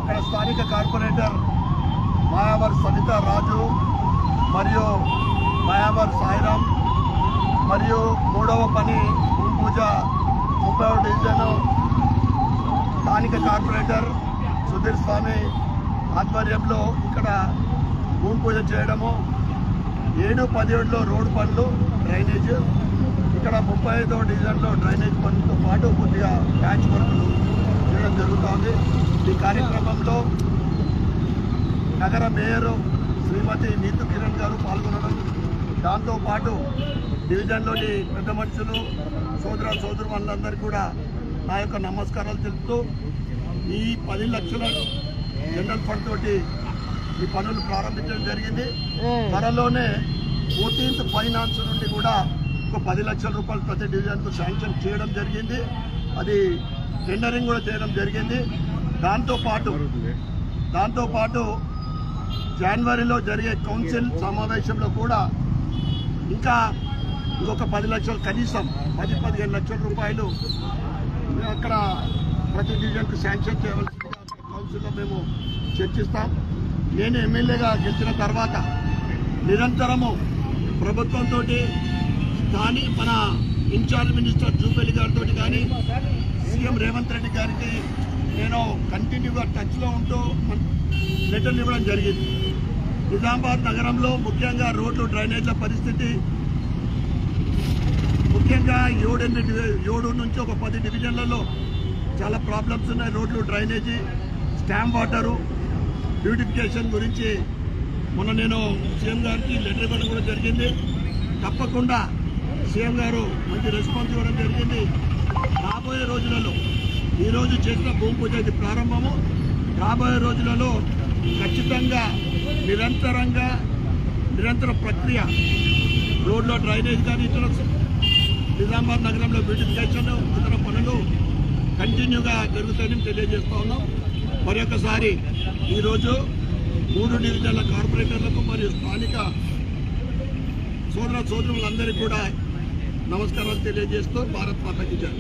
ఇక్కడ స్థానిక కార్పొరేటర్ మాయావర్ సవిత రాజు మరియు మాయావర్ సాయిరామ్ మరియు 3వ పని భూమి పూజ 30వ డివిజన్ స్థానిక కార్పొరేటర్ సుధీర్ స్వామి ఆధ్వర్యంలో ఇక్కడ భూమి పూజ చేయడము 7-17లో రోడ్డు పనులు డ్రైనేజ్ ఇక్కడ 35వ డివిజన్లో డ్రైనేజ్ పనులతో పాటు కొద్దిగా ప్యాచ్ వర్కులు చేయడం జరుగుతోంది। ఈ కార్యక్రమంలో నగర మేయర్ శ్రీమతి నీతు కిరణ్ గారు పాల్గొనడం, దాంతోపాటు డివిజన్లోని పెద్ద మనుషులు సోదరులందరికీ కూడా నా యొక్క నమస్కారాలు తెలుపుతూ ఈ 10 లక్షల జనరల్ ఫండ్ తోటి ఈ పనులు ప్రారంభించడం జరిగింది। త్వరలోనే 14th ఫైనాన్స్ నుండి కూడా ఒక 10 లక్షల రూపాయలు ప్రతి డివిజన్కు శాంక్షన్ చేయడం జరిగింది। అది టెండరింగ్ కూడా చేయడం జరిగింది। దాంతోపాటు జనవరిలో జరిగే కౌన్సిల్ సమావేశంలో కూడా ఇంకొక 10 లక్షలు కనీసం 10-15 లక్షల రూపాయలు అక్కడ ప్రతి డివిజన్కు శాంక్షన్ చేయవలసిందిగా కౌన్సిల్లో మేము చర్చిస్తాం। నేను ఎమ్మెల్యేగా గెలిచిన తర్వాత నిరంతరము ప్రభుత్వంతో కానీ మన ఇన్ఛార్జ్ మినిస్టర్ జూపల్లి గారితో కానీ సీఎం రేవంత్ రెడ్డి గారికి నేను కంటిన్యూగా టచ్లో ఉంటూ లెటర్లు ఇవ్వడం జరిగింది। నిజామాబాద్ నగరంలో ముఖ్యంగా రోడ్లు డ్రైనేజ్ల పరిస్థితి ముఖ్యంగా 7 నుంచి ఒక 10 డివిజన్లలో చాలా ప్రాబ్లమ్స్ ఉన్నాయి। రోడ్లు డ్రైనేజీ స్టాంప్ వాటరు బ్యూటిఫికేషన్ గురించి మొన్న నేను సీఎం గారికి లెటర్ ఇవ్వడం కూడా జరిగింది। తప్పకుండా సీఎం గారు మంచి రెస్పాన్స్ ఇవ్వడం జరిగింది। రాబోయే రోజులలో ఈరోజు చేసిన భూమి పూజ ఇది ప్రారంభము, రాబోయే రోజులలో ఖచ్చితంగా నిరంతర ప్రక్రియ రోడ్లో డ్రైనేజ్ కానీ ఇతర నిజామాబాద్ నగరంలో బ్యూటిఫికేషన్ ఇతర పనులు కంటిన్యూగా జరుగుతాయని తెలియజేస్తా ఉన్నాం। మరొకసారి ఈరోజు 3 డివిజన్ల కార్పొరేటర్లకు మరియు స్థానిక సోదరులందరికీ కూడా నమస్కారాలు తెలియజేస్తూ భారత్ మాతాకి జై।